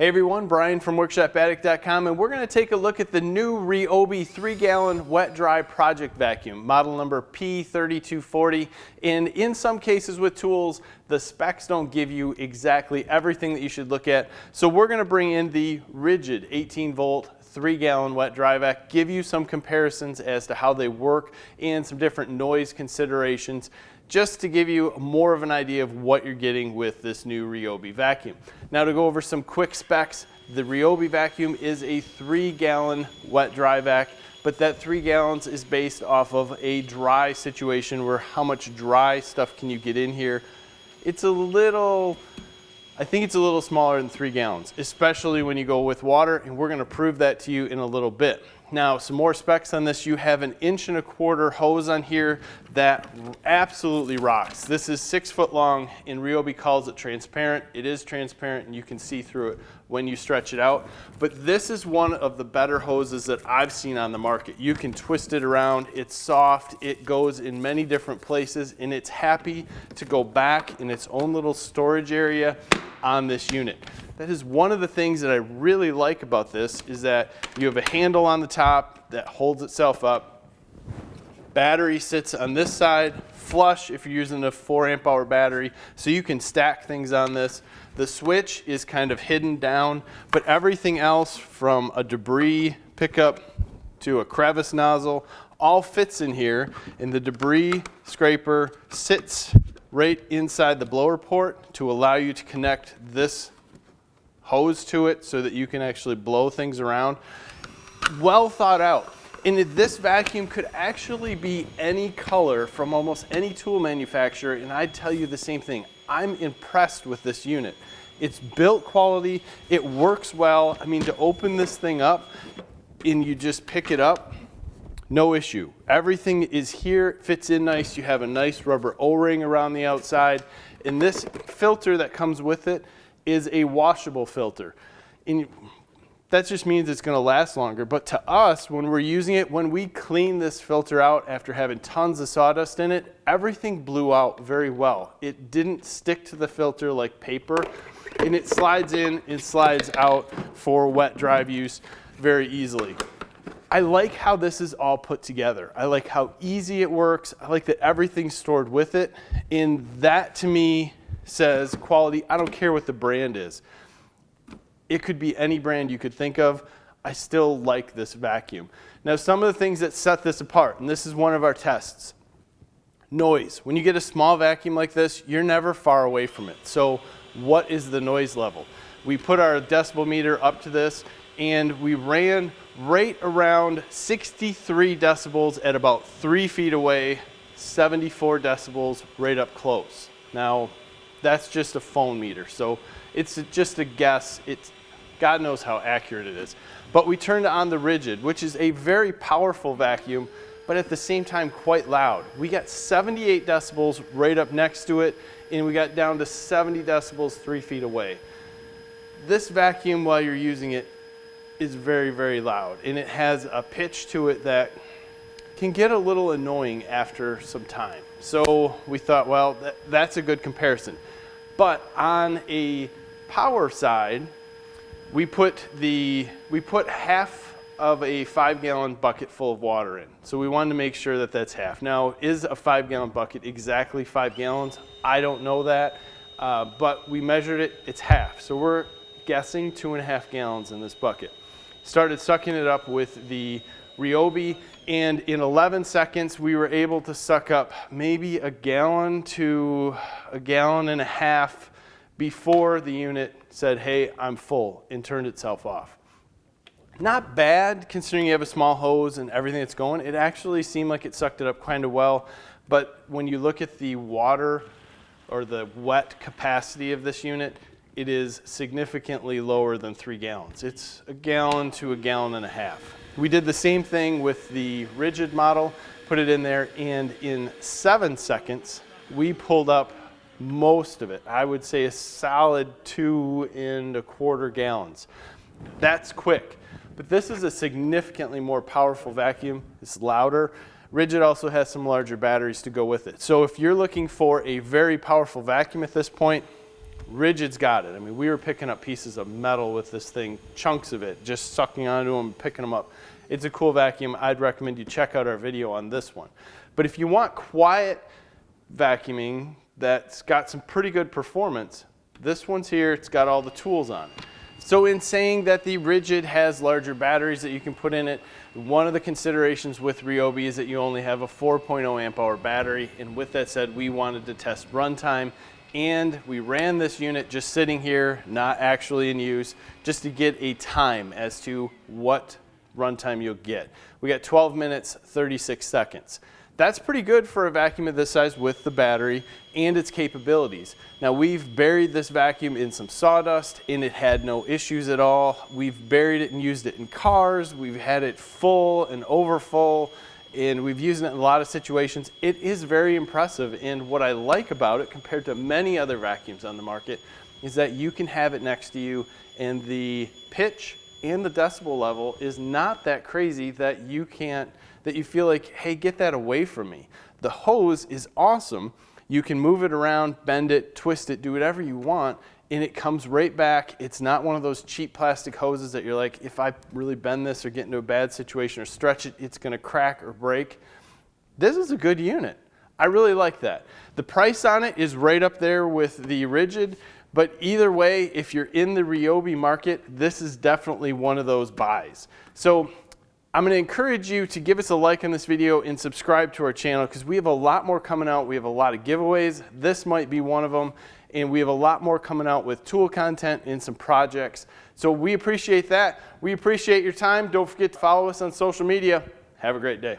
Hey everyone, Brian from WorkshopAddict.com, and we're going to take a look at the new Ryobi 3-gallon wet-dry project vacuum, model number P3240. And in some cases with tools, the specs don't give you exactly everything that you should look at. So we're going to bring in the Ridgid 18-volt 3-gallon wet-dry vac, give you some comparisons as to how they work and some different noise considerations, just to give you more of an idea of what you're getting with this new Ryobi vacuum. Now, to go over some quick specs, the Ryobi vacuum is a 3-gallon wet-dry vac, but that 3 gallons is based off of a dry situation where how much dry stuff can you get in here. It's a little, I think it's a little smaller than 3 gallons, especially when you go with water, and we're gonna prove that to you in a little bit. Now, some more specs on this. You have an 1.25 inch hose on here that absolutely rocks. This is 6 foot long, and Ryobi calls it transparent. It is transparent, and you can see through it when you stretch it out. But this is one of the better hoses that I've seen on the market. You can twist it around, it's soft, it goes in many different places, and it's happy to go back in its own little storage area on this unit. That is one of the things that I really like about this, is that you have a handle on the top that holds itself up. Battery sits on this side, flush if you're using a 4 amp hour battery, so you can stack things on this. The switch is kind of hidden down, but everything else from a debris pickup to a crevice nozzle all fits in here, and the debris scraper sits right inside the blower port to allow you to connect this hose to it so that you can actually blow things around. Well thought out. And this vacuum could actually be any color from almost any tool manufacturer, and I'd tell you the same thing. I'm impressed with this unit. It's built quality, it works well. I mean, to open this thing up and you just pick it up, no issue. Everything is here, fits in nice. You have a nice rubber O-ring around the outside, and this filter that comes with it is a washable filter. And that just means it's going to last longer. But to us, when we're using it, when we clean this filter out after having tons of sawdust in it, everything blew out very well. It didn't stick to the filter like paper, and it slides in and slides out for wet dry use very easily. I like how this is all put together. I like how easy it works. I like that everything's stored with it. And that to me says quality. I don't care what the brand is. It could be any brand you could think of. I still like this vacuum. Now, some of the things that set this apart, and this is one of our tests. Noise. When you get a small vacuum like this, you're never far away from it. So what is the noise level? We put our decibel meter up to this, and we ran right around 63 decibels at about 3 feet away, 74 decibels right up close. Now, that's just a phone meter, so it's just a guess. God knows how accurate it is. But we turned on the Ridgid, which is a very powerful vacuum, but at the same time quite loud. We got 78 decibels right up next to it, and we got down to 70 decibels 3 feet away. This vacuum, while you're using it, is very, very loud, and it has a pitch to it that can get a little annoying after some time. So we thought, well, that's a good comparison. But on a power side, we put half of a 5-gallon bucket full of water in. So we wanted to make sure that that's half. Now, is a 5-gallon bucket exactly 5 gallons? I don't know that, but we measured it, it's half. So we're guessing 2.5 gallons in this bucket. Started sucking it up with the Ryobi, and in 11 seconds we were able to suck up maybe a gallon to a gallon and a half before the unit said, hey, I'm full, and turned itself off. Not bad considering you have a small hose and everything that's going. It actually seemed like it sucked it up kind of well, but when you look at the water or the wet capacity of this unit, it is significantly lower than 3 gallons. It's a gallon to a gallon and a half. We did the same thing with the Ridgid model, put it in there, and in 7 seconds, we pulled up most of it. I would say a solid 2.25 gallons. That's quick, but this is a significantly more powerful vacuum. It's louder. Ridgid also has some larger batteries to go with it. So if you're looking for a very powerful vacuum at this point, Ridgid's got it. I mean, we were picking up pieces of metal with this thing, chunks of it, just sucking onto them, picking them up. It's a cool vacuum. I'd recommend you check out our video on this one. But if you want quiet vacuuming that's got some pretty good performance, this one's here. It's got all the tools on it. So in saying that the Ridgid has larger batteries that you can put in it, one of the considerations with Ryobi is that you only have a 4.0 amp hour battery. And with that said, we wanted to test runtime, and we ran this unit just sitting here, not actually in use, just to get a time as to what runtime you'll get. We got 12 minutes, 36 seconds. That's pretty good for a vacuum of this size with the battery and its capabilities. Now, we've buried this vacuum in some sawdust and it had no issues at all. We've buried it and used it in cars. We've had it full and over full, and we've used it in a lot of situations. It is very impressive, and what I like about it compared to many other vacuums on the market is that you can have it next to you, and the pitch and the decibel level is not that crazy that you feel like, hey, get that away from me. The hose is awesome. You can move it around, bend it, twist it, do whatever you want, and it comes right back. It's not one of those cheap plastic hoses that you're like, if I really bend this or get into a bad situation or stretch it, it's gonna crack or break. This is a good unit. I really like that. The price on it is right up there with the Ridgid, but either way, if you're in the Ryobi market, this is definitely one of those buys. So I'm going to encourage you to give us a like on this video and subscribe to our channel, because we have a lot more coming out. We have a lot of giveaways. This might be one of them. And we have a lot more coming out with tool content and some projects. So we appreciate that. We appreciate your time. Don't forget to follow us on social media. Have a great day.